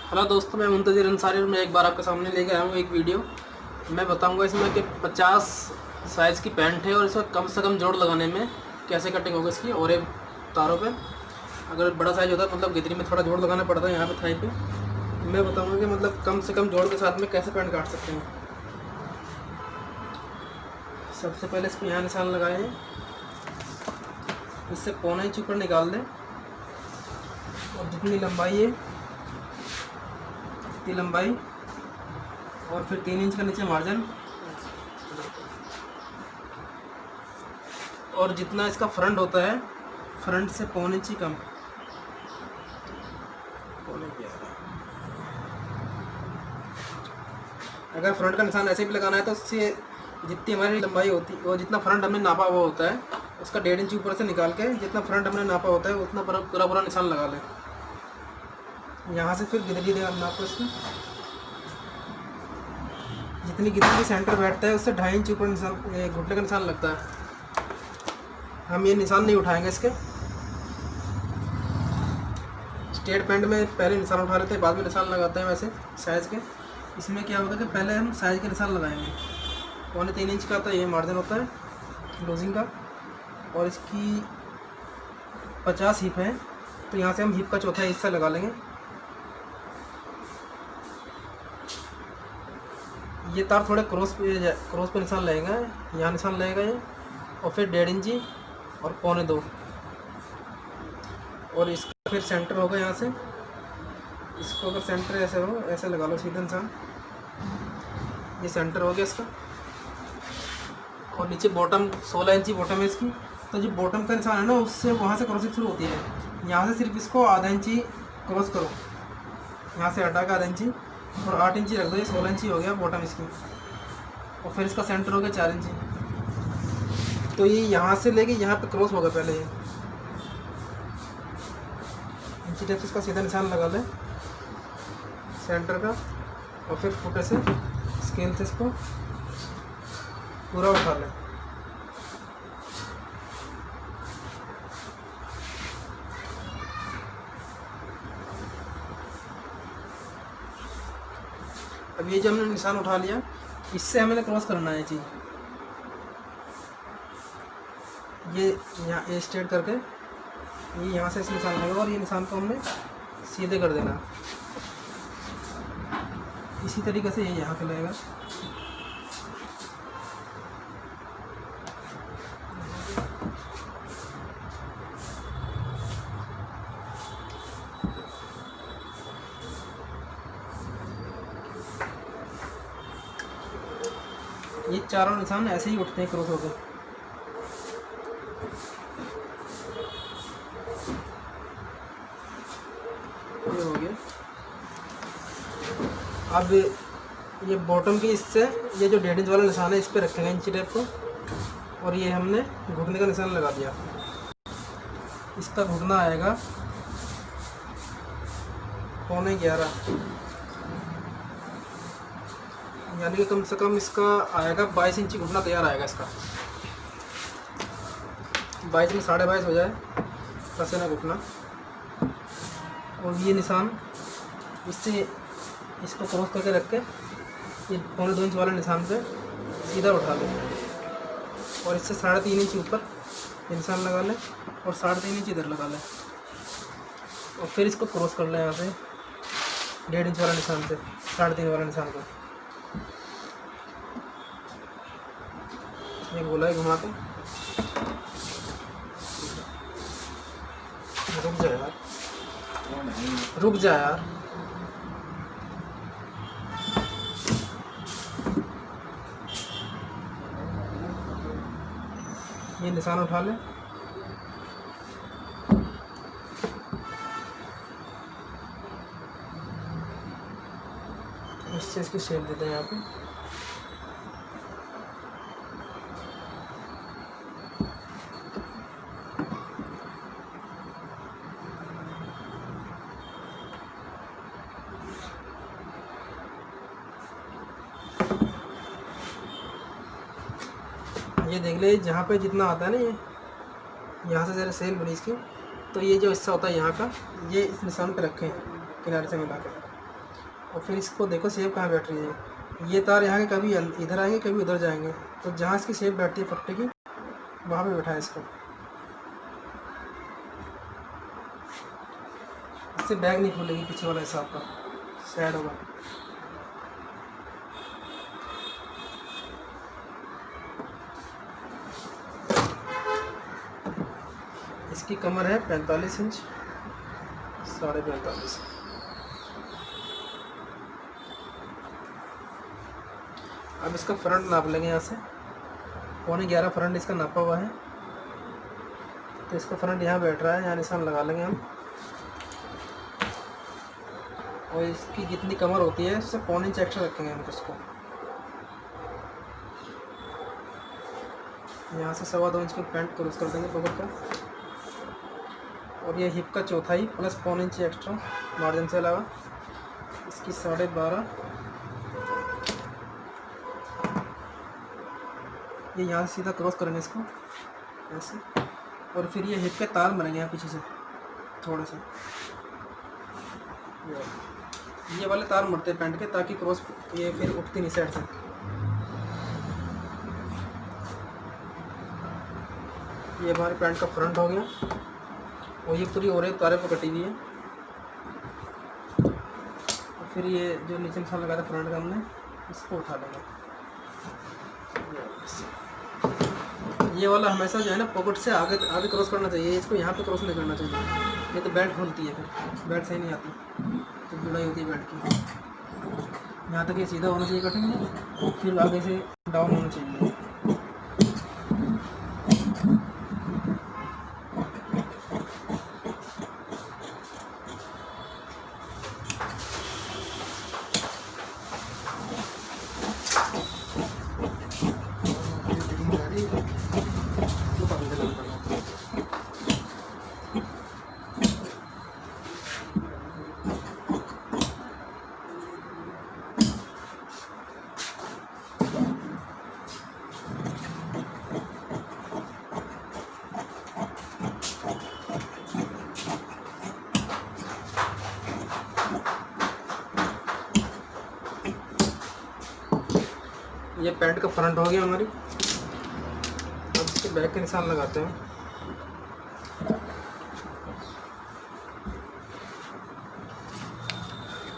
Hello दोस्तों, मैं मुंतज़िर अंसारी और मैं एक बार आपके सामने लेकर आया हूँ एक वीडियो। मैं बताऊँगा इसमें कि 50 साइज़ की पैंट है और इसमें कम से कम जोड़ लगाने में कैसे कटिंग होगी इसकी। और एक तारों पे अगर बड़ा साइज़ होता है मतलब गिदरी में थोड़ा जोड़ लगाना पड़ता है यहाँ पे थाई पे। मैं बताऊँगा कि मतलब कम से कम जोड़ के साथ में कैसे पैंट काट सकते हैं। सबसे पहले इसको यहाँ निशान लगाए हैं, इससे पौना इंच ऊपर निकाल दें और जितनी लंबाई है इतनी लंबाई और फिर 3 इंच का नीचे मार्जिन और जितना इसका फ्रंट होता है फ्रंट से पौने इंच ही कम अगर फ्रंट का निशान ऐसे भी लगाना है तो उससे जितनी हमारी लंबाई होती है और जितना फ्रंट हमने नापा हुआ होता है उसका 1.5 इंच ऊपर से निकाल के जितना फ्रंट हमने नापा होता है उतना पूरा निशान लगा लें। यहाँ से फिर गिदरी देगा नापो इसमें जितनी गिदरी सेंटर बैठता है उससे 2.5 इंच ऊपर निशान घुटने का निशान लगता है। हम ये निशान नहीं उठाएंगे इसके। स्ट्रेट पैंट में पहले निशान उठा लेते हैं, बाद में निशान लगाते हैं वैसे साइज़ के। इसमें क्या होगा कि पहले हम साइज़ के निशान लगाएंगे। 3.25 इंच का आता है, ये मार्जिन होता है क्लोजिंग का और इसकी 50 हिप है तो यहाँ से हम हिप का चौथा हिस्सा लगा लेंगे। ये तार थोड़े क्रॉस पे निशान लगेगा, यहाँ निशान लगेगा ये और फिर 1.5 इंची और 1.25 और इसका फिर सेंटर होगा यहाँ से। इसको अगर सेंटर ऐसे हो ऐसे लगा लो सीधा निशान, ये सेंटर हो गया इसका। और नीचे बॉटम 16 इंची बॉटम है इसकी, तो जो बॉटम का निशान है ना उससे वहाँ से क्रॉसिंग शुरू होती है। यहाँ से सिर्फ इसको आधा इंची क्रॉस करो, यहाँ से हटा के आधा इंची और 8 इंची रख दो, ये 16 इंची हो गया बॉटम इसकी। और फिर इसका सेंटर हो गया 4 इंची, तो ये यहाँ से लेके यहाँ पे क्रॉस होगा पहले ये इंची टेप से इसका सीधा निशान लगा लें सेंटर का और फिर फुटे से स्केल से इसको पूरा उठा लें। अब ये जो हमने निशान उठा लिया इससे हमें क्रॉस करना है चीज़, ये यहाँ ए स्ट्रेट करके ये यहाँ से इस निशान लगेगा और ये निशान को हमने सीधे कर देना। इसी तरीके से ये यहाँ पे लगेगा। ये चारों निशान ऐसे ही उठते हैं क्रॉस होकर। ये हो गया। अब ये बॉटम की इससे ये जो 1.5 इंच वाला निशान है इस पे रखेंगे इंची टेप को और ये हमने घुटने का निशान लगा दिया। इसका घुटना आएगा 11.25, यानी कि कम से कम इसका आएगा 22 इंची घुटना तैयार आएगा इसका। 22 में 22.5 हो जाए फंसे ना घुटना। और ये निशान इससे इसको क्रॉस करके रख के ये 2.25 इंच वाले निशान पे सीधा उठा लें और इससे 3.5 इंच ऊपर निशान लगा लें और 3.5 इंच इधर लगा लें और फिर इसको क्रॉस कर लें यहाँ से 1.5 इंच वाला निशान से 3.5 वाला निशान को। ये गोला घुमा के रुक जा यार, रुक जा यार। ये निशान उठा ले, इससे इसकी शेप देते हैं यहाँ पे। ये देख ले जहाँ पे जितना आता है ना ये यहाँ से ज़रा सेल बनी इसकी, तो ये जो हिस्सा होता है यहाँ का ये इस निशान पे रखें किनारे से मिला के। और फिर इसको देखो शेप कहाँ बैठ रही है। ये तार यहाँ के कभी इधर आएंगे कभी उधर जाएंगे, तो जहाँ इसकी शेप बैठती है पट्टे की वहाँ पे बैठाएं इसको। इससे बैग नहीं खोलेगी पीछे वाला हिसाब का, साइड होगा। इसकी कमर है 45 इंच, 45.5। अब इसका फ्रंट नाप लेंगे। यहाँ से 11.25 फ्रंट इसका नापा हुआ है, तो इसका फ्रंट यहाँ बैठ रहा है, यहाँ निशान लगा लेंगे हम। और इसकी जितनी कमर होती है उससे 1.25 इंच एक्स्ट्रा रखेंगे हम इसको। यहाँ से 2.25 इंच की पैंट क्रॉस कर देंगे पकड़ कर। और ये हिप का चौथाई प्लस 1.25 इंच एक्स्ट्रा मार्जिन से अलावा इसकी 12.5। ये यहाँ से सीधा क्रॉस करेंगे इसको ऐसे। और फिर ये हिप के तार बनेंगे यहाँ पीछे से थोड़े से, ये वाले तार मुड़ते हैं पैंट के, ताकि क्रॉस ये फिर उठती नहीं साइड से। ये हमारे पैंट का फ्रंट हो गया। और ये पूरी ओरेज तारे पर कटी हुई है। और फिर ये जो नीचे निशान लगाया था फ्रंट का हमने, इसको उठा लेंगे। ये वाला हमेशा जो है ना पॉकेट से आगे आगे क्रॉस करना चाहिए, इसको यहाँ पे क्रॉस नहीं करना चाहिए, ये तो बेल्ट खोलती है, फिर बेल्ट सही नहीं आती, तो जुड़ाई होती है बेल्ट की। यहाँ तक ये सीधा होना चाहिए कटिंग, फिर आगे से डाउन होना चाहिए। ये पैंट का फ्रंट हो गया हमारी। अब इसके बैक के निशान लगाते हैं।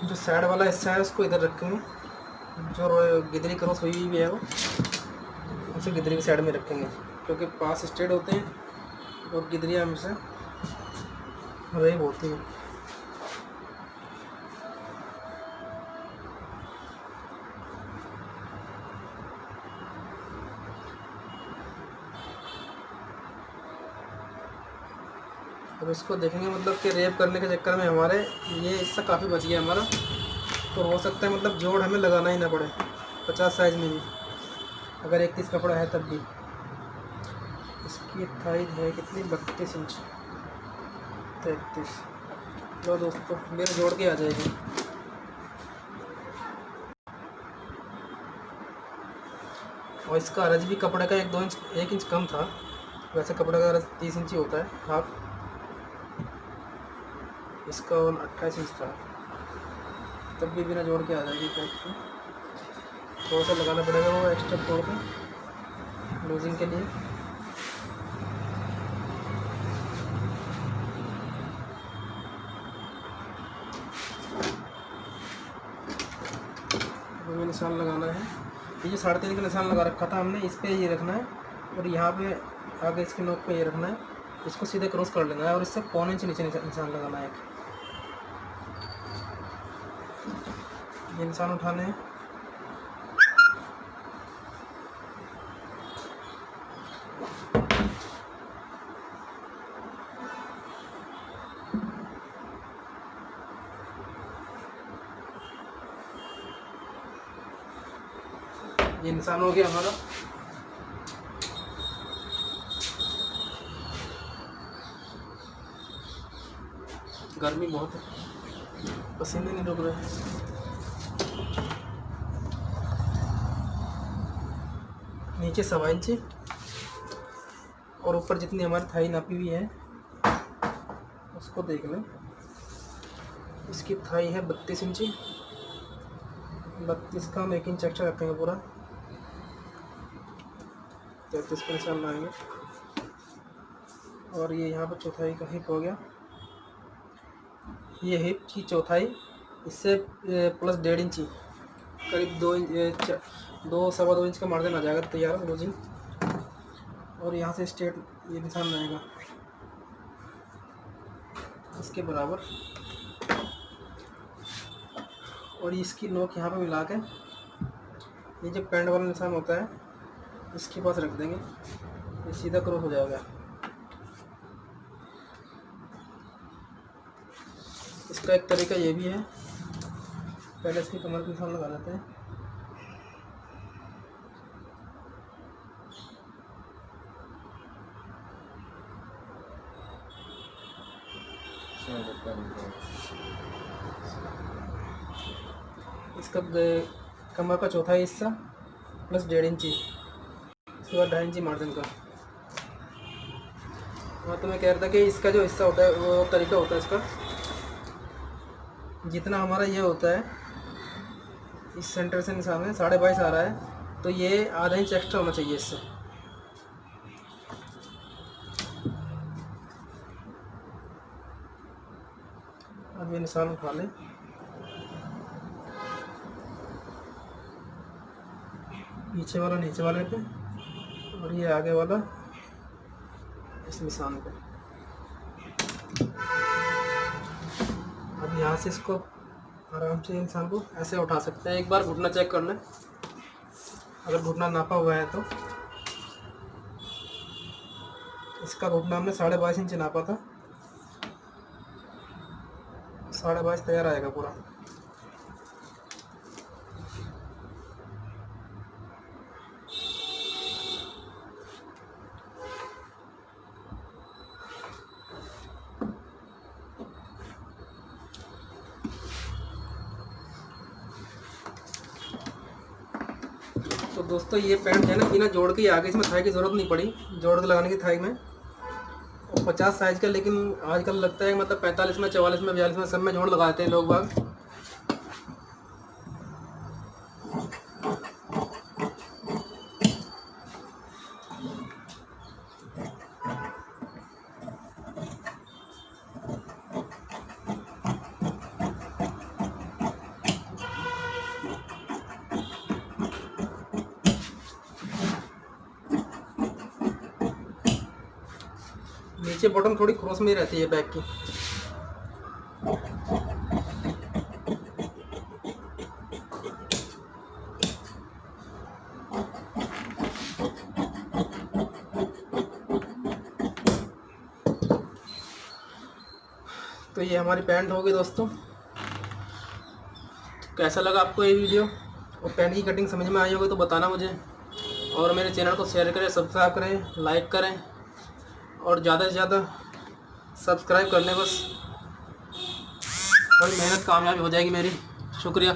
जो साइड वाला हिस्सा है उसको इधर रखेंगे, जो गिदरी क्रॉस हुई भी है वो उसे गिदरी की साइड में रखेंगे, क्योंकि पास स्ट्रेट होते हैं और गिदरियाँ हमसे रेब होती हैं। अब इसको देखेंगे, मतलब कि रेप करने के चक्कर में हमारे ये हिस्सा काफ़ी बच गया हमारा, तो हो सकता है मतलब जोड़ हमें लगाना ही ना पड़े 50 साइज़ में भी, अगर 31 कपड़ा है तब भी। इसकी थाई है कितनी, 32 इंच 33। लो दोस्तों, मेरे जोड़ के आ जाएगी। और इसका अरज भी कपड़े का 1 इंच कम था। वैसे कपड़े का अरज 30 इंच ही होता है हाफ, इसका 28 इंच था, तब भी बिना जोड़ के आ जाएगी पैंट को। थोड़ा सा लगाना पड़ेगा वो एक्स्ट्रा तोड़ के लूजिंग के लिए। हमें निशान लगाना है। ये जो 3.5 का निशान लगा रखा था हमने, इस पे ये रखना है, और यहाँ पे आगे इसके नोक पे ये रखना है। इसको सीधे क्रॉस कर लेना है और इससे 1.25 इंच नीचे निशान लगाना है एक। ये निशान उठाने हैं। ये निशान हो गया हमारा। गर्मी बहुत है, पसीने नहीं रुक रहे। नीचे 1.25 इंच और ऊपर जितनी हमारी थाई नापी हुई है उसको देख लें। इसकी थाई है 32 इंची 32 का हम 1 इंच एक्स्ट्रा रखेंगे पूरा, 33 पर निशान लाएंगे। और ये यहाँ पर चौथाई का हिप हो गया, ये हिप की चौथाई इससे प्लस 1.5 इंची करीब 2 इंच 2 सवा 2 इंच का मार्जिन आ जाएगा तैयार लूजिंग। और यहाँ से स्ट्रेट ये निशान रहेगा इसके बराबर, और इसकी नोक यहाँ पे मिला के ये जो पैंट वाला निशान होता है इसके पास रख देंगे, ये सीधा क्रॉस हो जाएगा। इसका एक तरीका ये भी है, पहले इसकी कमर के निशान लगा लेते हैं। इसका कमर का चौथाई हिस्सा प्लस 1.5 इंची, उसके बाद 2.5 इंची मार्जिन का। हाँ, तो मैं कह रहा था कि इसका जो हिस्सा होता है वो तरीका होता है इसका, जितना हमारा ये होता है इस सेंटर से निशान में 22.5 आ रहा है, तो ये आधा इंच एक्स्ट्रा होना चाहिए इससे। अब ये निशान उठा लें, पीछे वाला नीचे वाले पे और ये आगे वाला इस निशान पे। अब यहाँ से इसको आराम से इंसान को ऐसे उठा सकते हैं। एक बार घुटना चेक कर लें, अगर घुटना नापा हुआ है तो इसका घुटना हमने 22.5 इंच नापा था, 22.5 तैयार आएगा पूरा। तो दोस्तों ये पैंट है ना बिना जोड़ के आगे, इसमें थाई की ज़रूरत नहीं पड़ी जोड़ के लगाने की थाई में। और 50 साइज़ का, लेकिन आजकल लगता है मतलब 45 में 44 में 42 में सब में जोड़ लगाते हैं लोग बाग। नीचे बॉटम थोड़ी क्रॉस में ही रहती है बैक की। तो ये हमारी पैंट होगी दोस्तों। कैसा लगा आपको ये वीडियो, और पैंट की कटिंग समझ में आई होगी तो बताना मुझे। और मेरे चैनल को शेयर करें, सब्सक्राइब करें, लाइक करें, और ज़्यादा से ज़्यादा सब्सक्राइब कर लें बस, थोड़ी मेहनत कामयाबी हो जाएगी मेरी। शुक्रिया।